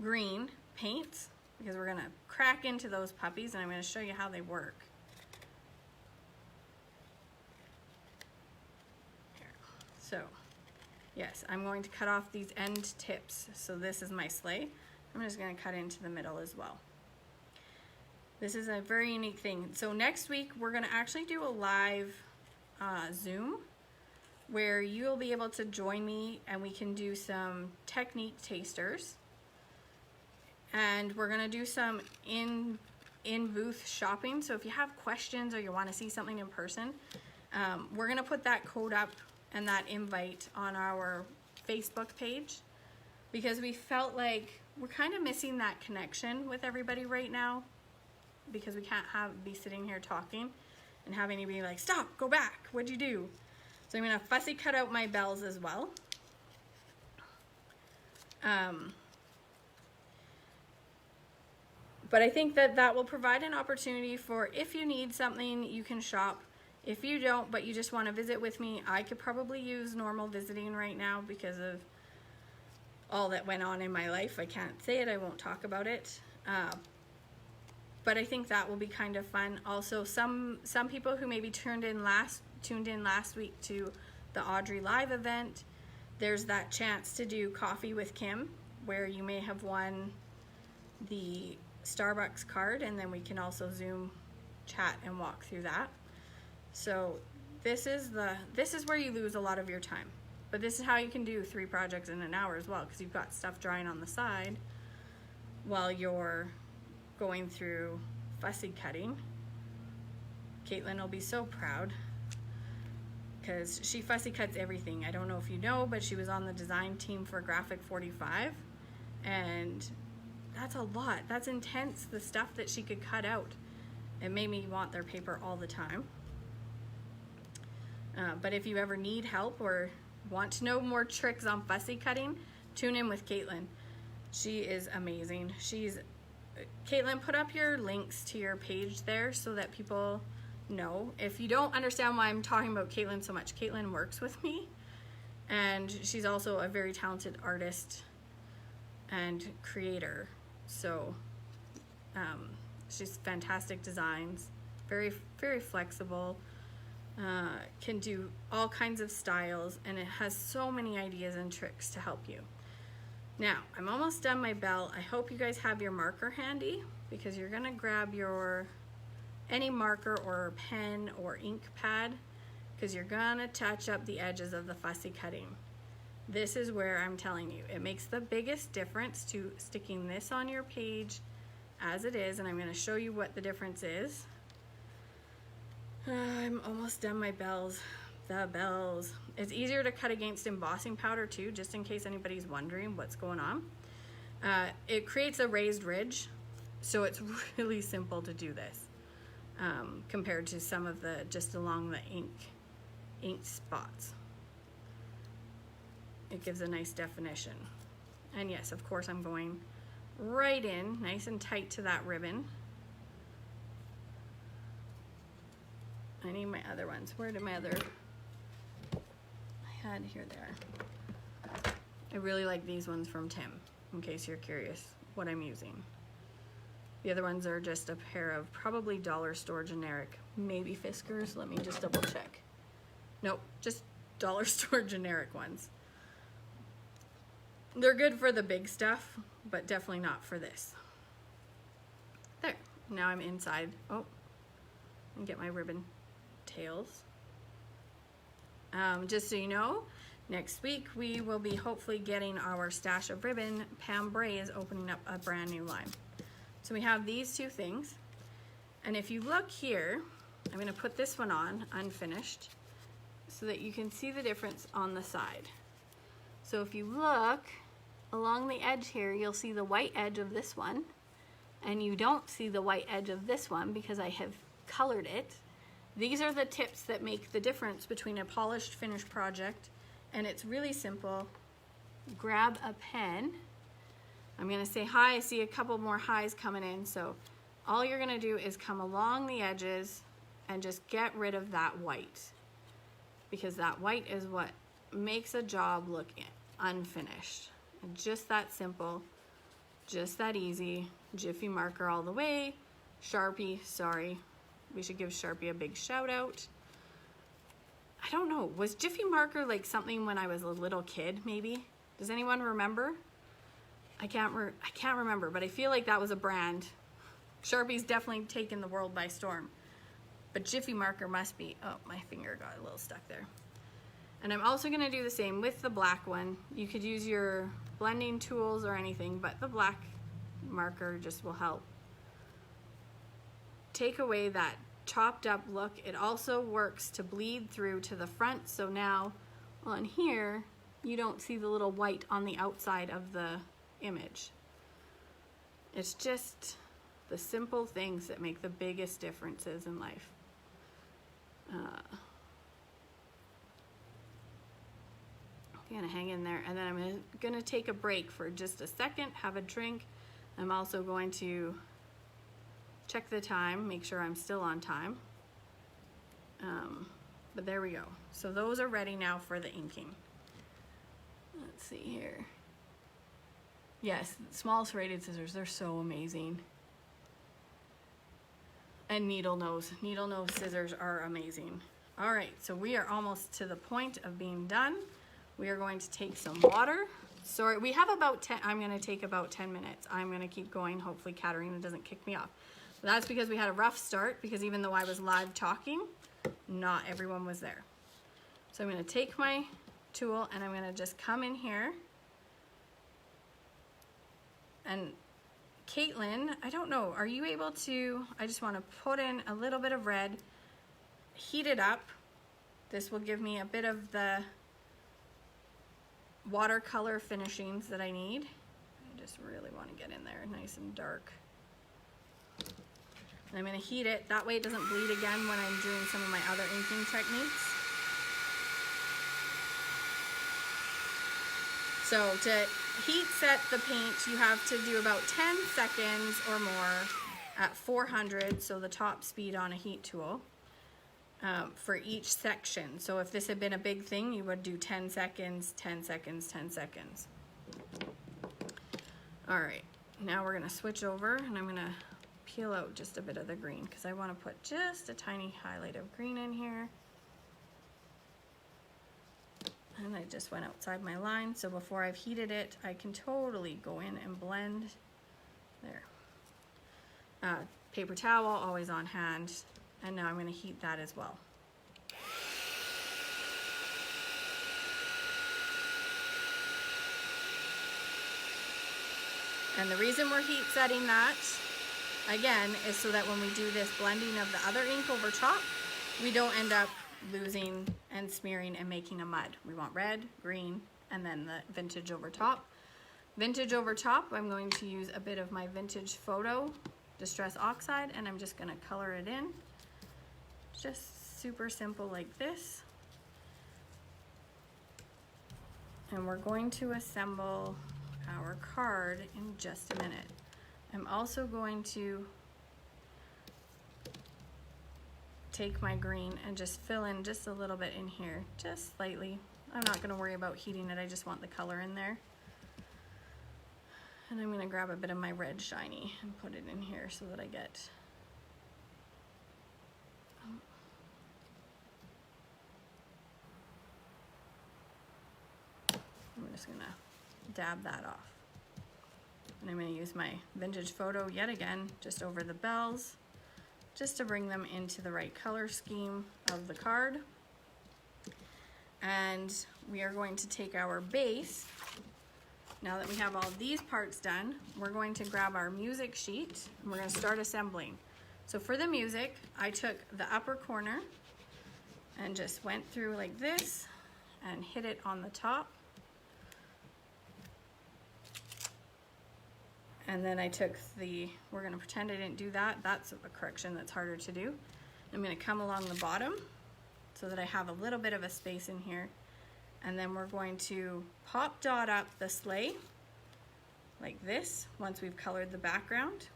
green paints, because we're going to crack into those puppies and I'm going to show you how they work. Here. So, yes, I'm going to cut off these end tips. So this is my sleigh. I'm just going to cut into the middle as well. This is a very unique thing. So next week we're going to actually do a live Zoom where you'll be able to join me and we can do some technique tasters. And we're gonna do some in-booth shopping. So if you have questions or you wanna see something in person, we're gonna put that code up and that invite on our Facebook page because we felt like we're kind of missing that connection with everybody right now because we can't be sitting here talking and having to be like, stop, go back, what'd you do? So I'm gonna fussy cut out my bells as well. But I think that that will provide an opportunity for, if you need something, you can shop. If you don't, but you just want to visit with me, I could probably use normal visiting right now because of all that went on in my life. I can't say it, I won't talk about it. But I think that will be kind of fun. Also, some people who maybe tuned in last week to the Audrey Live event, there's that chance to do Coffee with Kim, where you may have won the Starbucks card, and then we can also Zoom chat and walk through that. So this is where you lose a lot of your time. But this is how you can do 3 projects in an hour as well, because you've got stuff drying on the side while you're going through fussy cutting. Caitlin will be so proud because she fussy cuts everything. I don't know if you know, but she was on the design team for Graphic 45, and that's a lot. That's intense, the stuff that she could cut out. It made me want their paper all the time. But if you ever need help or want to know more tricks on fussy cutting, tune in with Caitlin. She is amazing. Caitlin, put up your links to your page there so that people know. If you don't understand why I'm talking about Caitlin so much, Caitlin works with me, and she's also a very talented artist and creator. So she's fantastic designs, very, very flexible, can do all kinds of styles, and it has so many ideas and tricks to help you. Now, I'm almost done my bell. I hope you guys have your marker handy, because you're gonna grab any marker or pen or ink pad, because you're gonna touch up the edges of the fussy cutting. This is where I'm telling you, it makes the biggest difference to sticking this on your page as it is, and I'm gonna show you what the difference is. I'm almost done my bells. The bells. It's easier to cut against embossing powder too, just in case anybody's wondering what's going on. It creates a raised ridge, so it's really simple to do this compared to some of the just along the ink spots. It gives a nice definition. And yes, of course, I'm going right in nice and tight to that ribbon. I need my other ones. Where did my other... Here they are. I really like these ones from Tim, in case you're curious what I'm using. The other ones are just a pair of probably dollar store generic, maybe Fiskars. Let me just double check. Nope, just dollar store generic ones. They're good for the big stuff, but definitely not for this. There, now I'm inside. Oh, and get my ribbon tails. Just so you know, next week we will be hopefully getting our stash of ribbon. Pam Bray is opening up a brand new line. So we have these 2 things. And if you look here, I'm going to put this one on unfinished so that you can see the difference on the side. So if you look along the edge here, you'll see the white edge of this one, and you don't see the white edge of this one because I have colored it. These are the tips that make the difference between a polished finished project, and it's really simple. Grab a pen. I'm gonna say hi. I see a couple more highs coming in, so all you're gonna do is come along the edges and just get rid of that white, because that white is what makes a job look unfinished. And just that simple, just that easy. Jiffy marker all the way. Sharpie, sorry. We should give Sharpie a big shout out. I don't know, was Jiffy marker like something when I was a little kid, maybe? Does anyone remember? I can't remember, but I feel like that was a brand. Sharpie's definitely taken the world by storm. But Jiffy marker must be. Oh, my finger got a little stuck there. And I'm also gonna do the same with the black one. You could use your blending tools or anything, but the black marker just will help take away that chopped up look. It also works to bleed through to the front, so now on here you don't see the little white on the outside of the image. It's just the simple things that make the biggest differences in life. I'm gonna hang in there, and then I'm gonna take a break for just a second, have a drink. I'm also going to check the time, make sure I'm still on time. But there we go. So those are ready now for the inking. Let's see here. Yes, small serrated scissors, they're so amazing. And needle nose scissors are amazing. All right, so we are almost to the point of being done. We are going to take some water. Sorry, we have about 10, I'm gonna take about 10 minutes. I'm gonna keep going, hopefully Katarina doesn't kick me off. But that's because we had a rough start, because even though I was live talking, not everyone was there. So I'm gonna take my tool and I'm gonna just come in here. And Caitlin, I don't know, are you able to, I just wanna put in a little bit of red, heat it up. This will give me a bit of the watercolor finishings that I need. I just really wanna get in there nice and dark. And I'm going to heat it, that way it doesn't bleed again when I'm doing some of my other inking techniques. So to heat set the paint, you have to do about 10 seconds or more at 400, so the top speed on a heat tool, for each section. So if this had been a big thing, you would do 10 seconds, 10 seconds, 10 seconds. All right, now we're going to switch over and I'm going to peel out just a bit of the green because I want to put just a tiny highlight of green in here. And I just went outside my line, so before I've heated it, I can totally go in and blend. There. Paper towel, always on hand. And now I'm going to heat that as well. And the reason we're heat setting that, again, is so that when we do this blending of the other ink over top, we don't end up losing and smearing and making a mud. We want red, green, and then the vintage over top. Vintage over top, I'm going to use a bit of my Vintage Photo Distress Oxide, and I'm just going to color it in. Just super simple like this. And we're going to assemble our card in just a minute. I'm also going to take my green and just fill in just a little bit in here, just slightly. I'm not going to worry about heating it, I just want the color in there. And I'm going to grab a bit of my red shiny and put it in here so that I get I'm just going to dab that off. And I'm going to use my Vintage Photo yet again, just over the bells, just to bring them into the right color scheme of the card. And we are going to take our base. Now that we have all these parts done, we're going to grab our music sheet and we're going to start assembling. So for the music, I took the upper corner and just went through like this and hit it on the top. And then I took we're going to pretend I didn't do that. That's a correction that's harder to do. I'm going to come along the bottom so that I have a little bit of a space in here. And then we're going to pop dot up the sleigh like this once we've colored the background.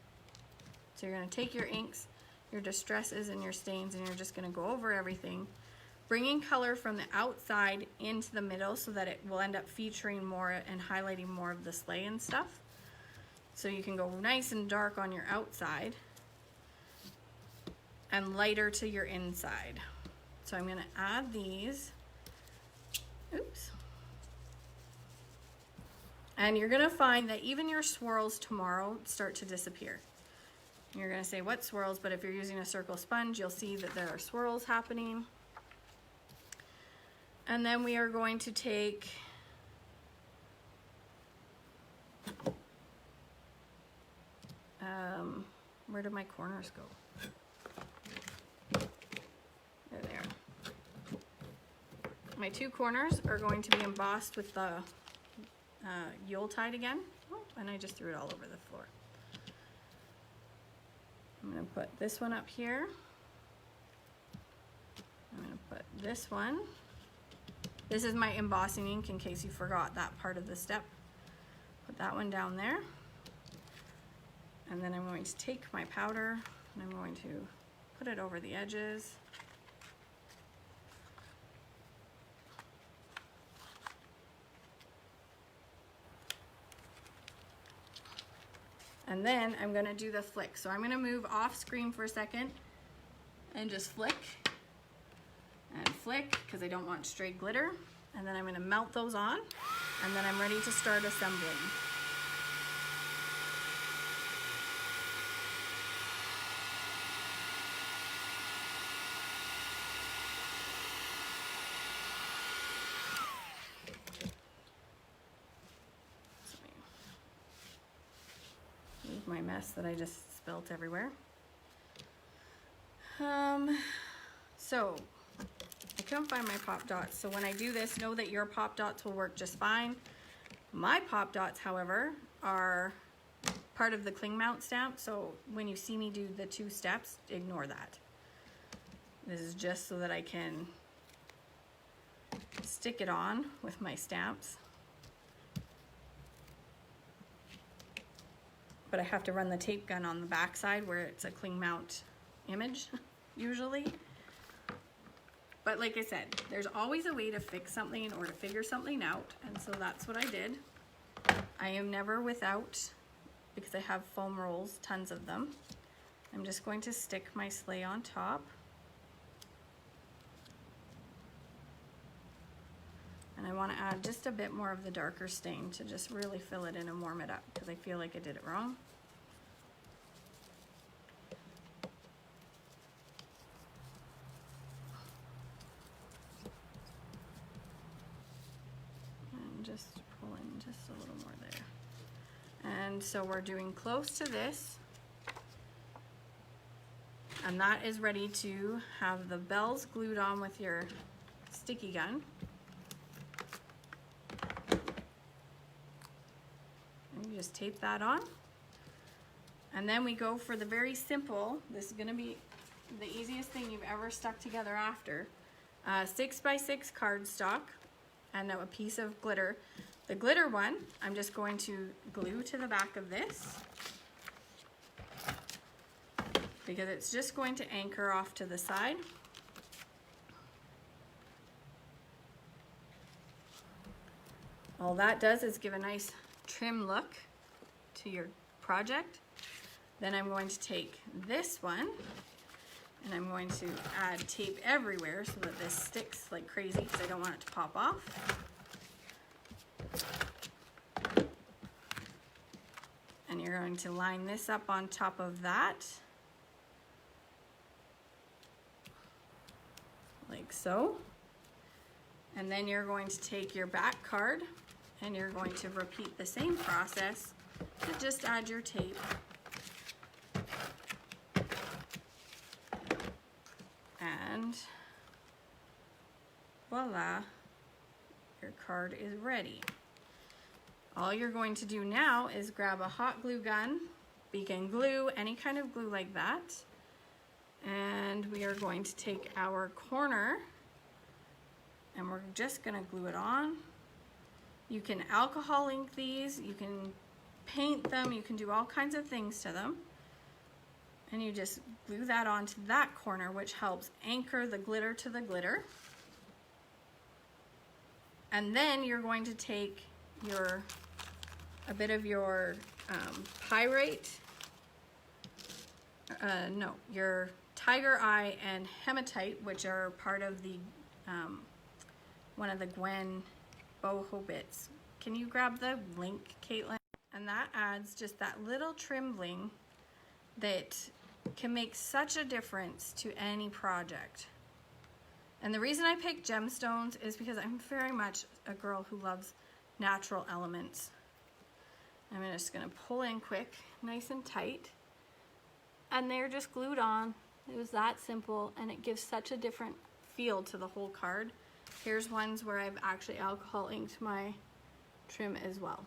So you're going to take your inks, your distresses, and your stains, and you're just going to go over everything, bringing color from the outside into the middle so that it will end up featuring more and highlighting more of the sleigh and stuff. So you can go nice and dark on your outside and lighter to your inside. So I'm going to add these. Oops. And you're going to find that even your swirls tomorrow start to disappear. You're going to say, what swirls? But if you're using a circle sponge, you'll see that there are swirls happening. And then we are going to take where did my corners go? There they are. My two corners are going to be embossed with the Yuletide again. Oh, and I just threw it all over the floor. I'm going to put this one up here. I'm going to put this one. This is my embossing ink in case you forgot that part of the step. Put that one down there. And then I'm going to take my powder And I'm going to put it over the edges. And then I'm gonna do the flick. So I'm gonna move off screen for a second and just flick and flick because I don't want straight glitter. And then I'm gonna melt those on, and then I'm ready to start assembling. Move my mess that I just spilt everywhere. So I couldn't find my pop dots, so when I do this, know that your pop dots will work just fine. My pop dots, however, are part of the cling mount stamp, so when you see me do the 2 steps, ignore that. This is just so that I can stick it on with my stamps. But I have to run the tape gun on the back side where it's a cling mount image, usually. But like I said, there's always a way to fix something or to figure something out, and so that's what I did. I am never without, because I have foam rolls, tons of them. I'm just going to stick my sleigh on top. And I want to add just a bit more of the darker stain to just really fill it in and warm it up, because I feel like I did it wrong. Just pull in just a little more there. And so we're doing close to this. And that is ready to have the bells glued on with your sticky gun. And you just tape that on. And then we go for the very simple, this is gonna be the easiest thing you've ever stuck together after. 6x6 cardstock. And a piece of glitter. The glitter one, I'm just going to glue to the back of this because it's just going to anchor off to the side. All that does is give a nice trim look to your project. Then I'm going to take this one and I'm going to add tape everywhere so that this sticks like crazy because I don't want it to pop off. And you're going to line this up on top of that, like so. And then you're going to take your back card and you're going to repeat the same process, but just add your tape. And voila, your card is ready. All you're going to do now is grab a hot glue gun, beacon glue, any kind of glue like that, and we are going to take our corner and we're just going to glue it on. You can alcohol ink these, you can paint them, you can do all kinds of things to them. And you just glue that onto that corner, which helps anchor the glitter to the glitter. And then you're going to take a bit of your pyrite, your tiger eye and hematite, which are part of the one of the Gwen boho bits. Can you grab the link, Caitlin? And that adds just that little trim bling that can make such a difference to any project. And the reason I picked gemstones is because I'm very much a girl who loves natural elements. I'm just gonna pull in quick, nice and tight, and they're just glued on. It was that simple, and it gives such a different feel to the whole card. Here's ones where I've actually alcohol inked my trim as well.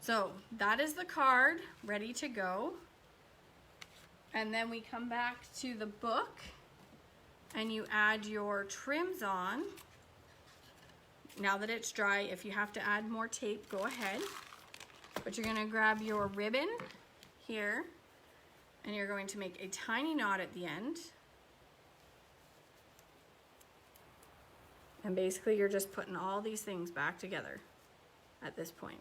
So that is the card ready to go. And then we come back to the book and you add your trims on. Now that it's dry, if you have to add more tape, go ahead. But you're gonna grab your ribbon here And you're going to make a tiny knot at the end. And basically you're just putting all these things back together at this point.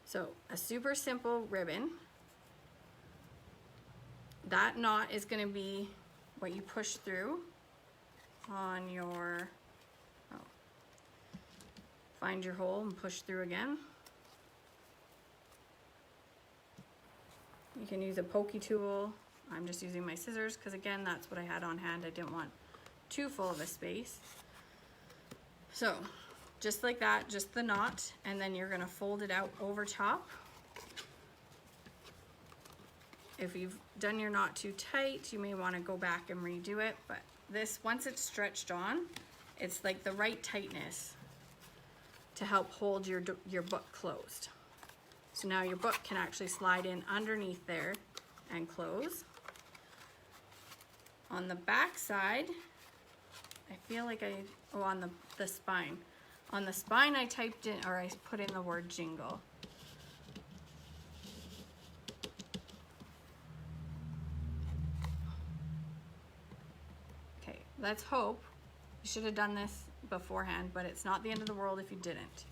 So a super simple ribbon. That knot is going to be what you push through on your, find your hole and push through again. You can use a pokey tool. I'm just using my scissors because again, that's what I had on hand. I didn't want too full of a space. So just like that, just the knot, and then you're gonna fold it out over top. If you've done your knot too tight, you may wanna go back and redo it, but this, once it's stretched on, it's like the right tightness to help hold your book closed. So now your book can actually slide in underneath there and close. On the back side, I feel like on the spine. On the spine I typed in, or I put in the word jingle. Okay, let's hope. You should have done this beforehand, but it's not the end of the world if you didn't.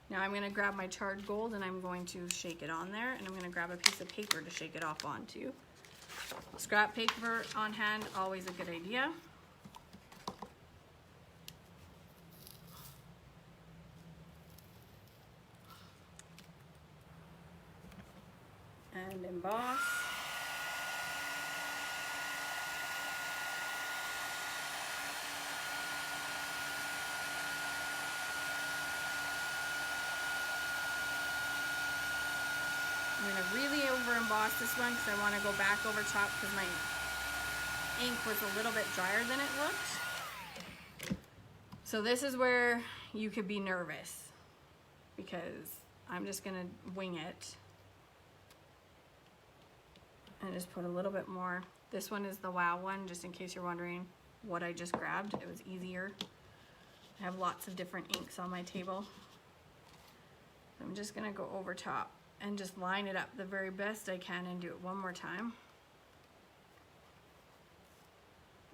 Now I'm going to grab my charred gold and I'm going to shake it on there, and I'm going to grab a piece of paper to shake it off onto. Scrap paper on hand, always a good idea. And emboss. I'm going to really over emboss this one because I want to go back over top because my ink was a little bit drier than it looked. So this is where you could be nervous because I'm just going to wing it and just put a little bit more. This one is the Wow one, just in case you're wondering what I just grabbed. It was easier. I have lots of different inks on my table. I'm just going to go over top and just line it up the very best I can and do it one more time.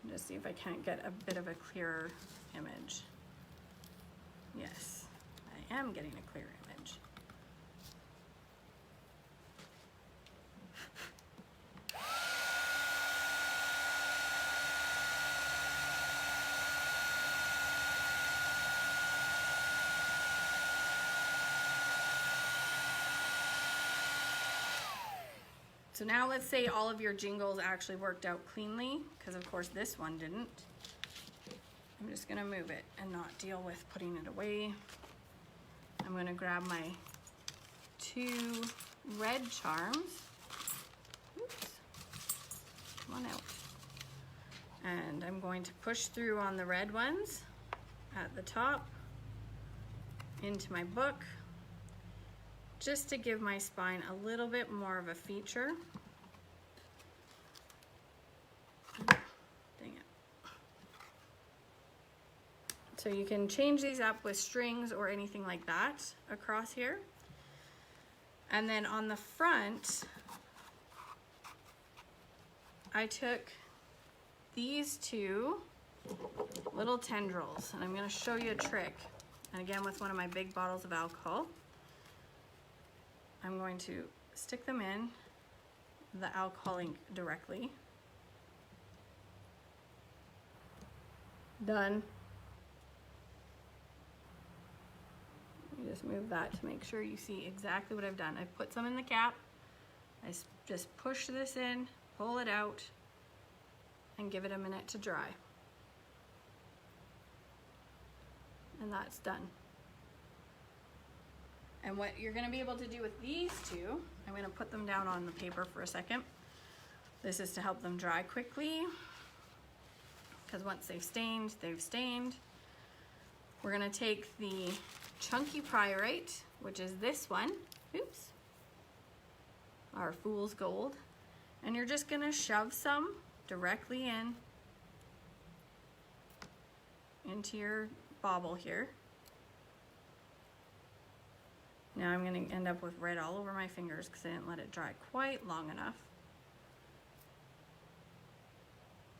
And just see if I can't get a bit of a clearer image. Yes, I am getting a clear image. So now let's say all of your jingles actually worked out cleanly, because of course this one didn't. I'm just gonna move it and not deal with putting it away. I'm gonna grab my 2 red charms. Oops, come on out. And I'm going to push through on the red ones at the top into my book, just to give my spine a little bit more of a feature. Dang it. So you can change these up with strings or anything like that across here. And then on the front, I took these 2 little tendrils, and I'm going to show you a trick. And again, with one of my big bottles of alcohol, I'm going to stick them in the alcohol ink directly. Done. You just move that to make sure you see exactly what I've done. I've put some in the cap. I just push this in, pull it out, and give it a minute to dry. And that's done. And what you're going to be able to do with these 2, I'm going to put them down on the paper for a second. This is to help them dry quickly, because once they've stained, they've stained. We're going to take the chunky pyrite, which is this one, oops, our Fool's Gold, and you're just going to shove some directly into your bauble here. Now I'm going to end up with red all over my fingers because I didn't let it dry quite long enough.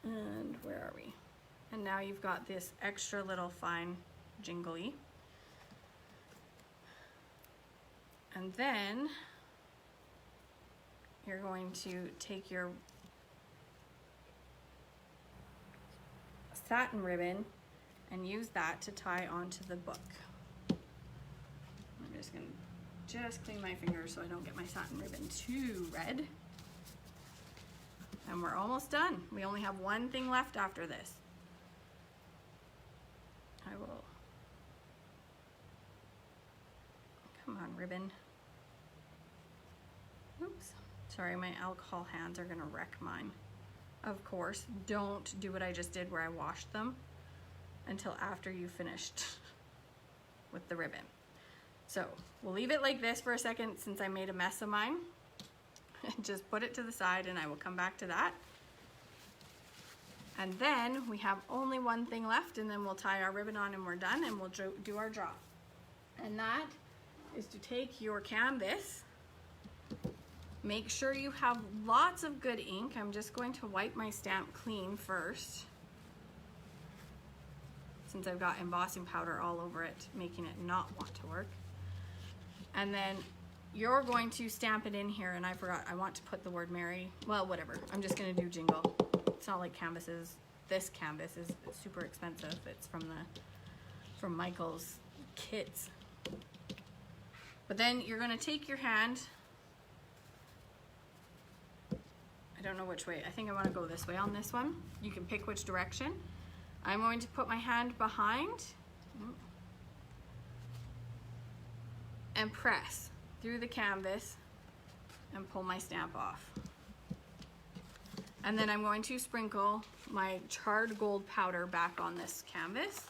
And where are we? And now you've got this extra little fine jingly. And then you're going to take your satin ribbon and use that to tie onto the book. I'm just gonna clean my fingers so I don't get my satin ribbon too red. And we're almost done. We only have one thing left after this. I will, come on ribbon. Oops, sorry, my alcohol hands are gonna wreck mine. Of course, don't do what I just did where I washed them until after you finished with the ribbon. So we'll leave it like this for a second since I made a mess of mine. Just put it to the side and I will come back to that. And then we have only one thing left, and then we'll tie our ribbon on and we're done, and we'll do our drop. And that is to take your canvas. Make sure you have lots of good ink. I'm just going to wipe my stamp clean first, since I've got embossing powder all over it, making it not want to work. And then you're going to stamp it in here, and I forgot, I want to put the word Mary. Well, whatever, I'm just gonna do jingle. It's not like canvases. This canvas is super expensive. It's from Michael's kits. But then you're gonna take your hand, I don't know which way, I think I wanna go this way on this one. You can pick which direction. I'm going to put my hand behind and press through the canvas and pull my stamp off. And then I'm going to sprinkle my charred gold powder back on this canvas.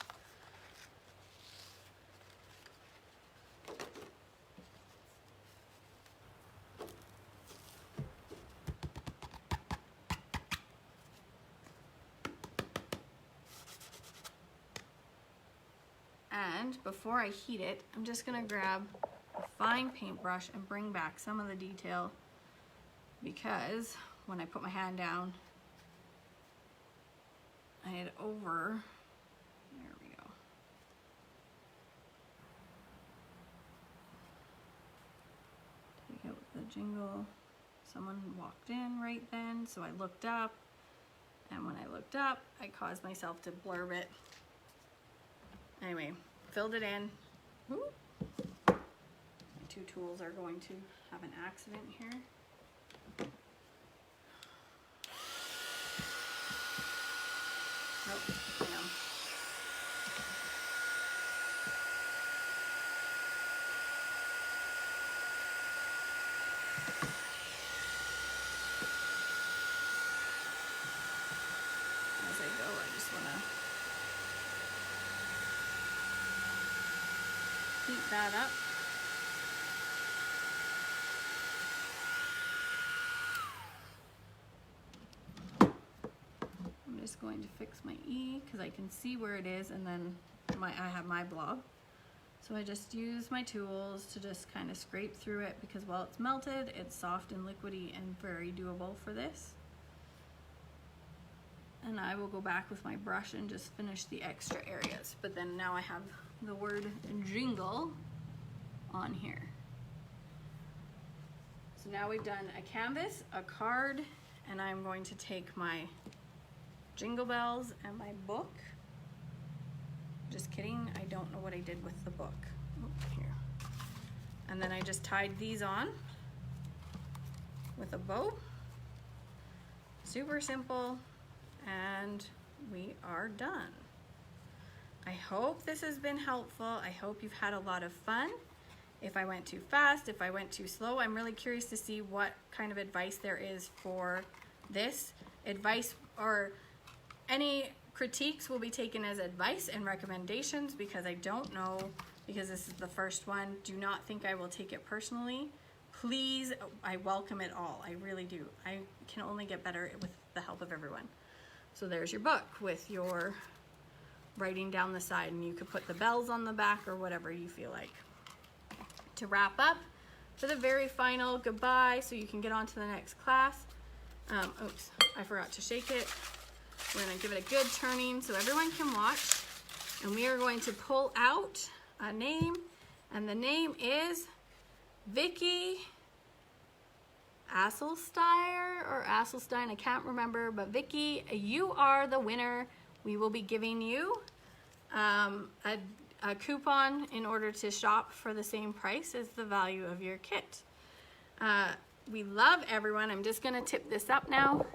And before I heat it, I'm just gonna grab a fine paintbrush and bring back some of the detail, because when I put my hand down, I had over, there we go. Take out the jingle. Someone walked in right then, so I looked up, and when I looked up, I caused myself to blurb it. Anyway, filled it in. Ooh. My two tools are going to have an accident here. Nope, hang on. As I go, I just want to heat that up. I'm just going to fix my E because I can see where it is, and then I have my blob. So I just use my tools to just kind of scrape through it, because while it's melted, it's soft and liquidy and very doable for this. And I will go back with my brush and just finish the extra areas. But then now I have the word jingle on here. So now we've done a canvas, a card, and I'm going to take my jingle bells and my book. Just kidding, I don't know what I did with the book. Here. And then I just tied these on with a bow. Super simple, and we are done. I hope this has been helpful. I hope you've had a lot of fun. If I went too fast, if I went too slow, I'm really curious to see what kind of advice there is for this. Advice or any critiques will be taken as advice and recommendations, because I don't know, because this is the first one. Do not think I will take it personally. Please, I welcome it all. I really do. I can only get better with the help of everyone. So there's your book with your writing down the side, and you could put the bells on the back or whatever you feel like. To wrap up, for the very final goodbye, so you can get on to the next class. Oops, I forgot to shake it. We're gonna give it a good turning so everyone can watch. And we are going to pull out a name, and the name is Vicky Asselstein or Asselstein, I can't remember, but Vicky, you are the winner. We will be giving you a coupon in order to shop for the same price as the value of your kit. We love everyone. I'm just gonna tip this up now.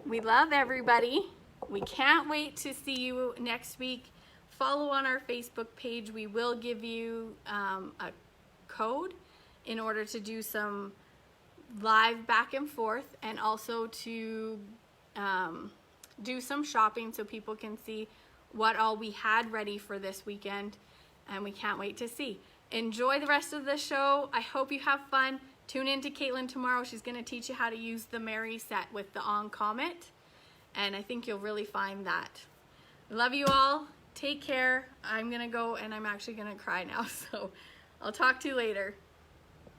We love everybody. We can't wait to see you next week. Follow on our Facebook page. We will give you a code in order to do some live back and forth, and also to do some shopping so people can see what all we had ready for this weekend, and we can't wait to see. Enjoy the rest of the show. I hope you have fun. Tune in to Caitlin tomorrow. She's going to teach you how to use the Mary set with the On Comet, and I think you'll really find that. I love you all. Take care. I'm going to go, and I'm actually going to cry now, so I'll talk to you later.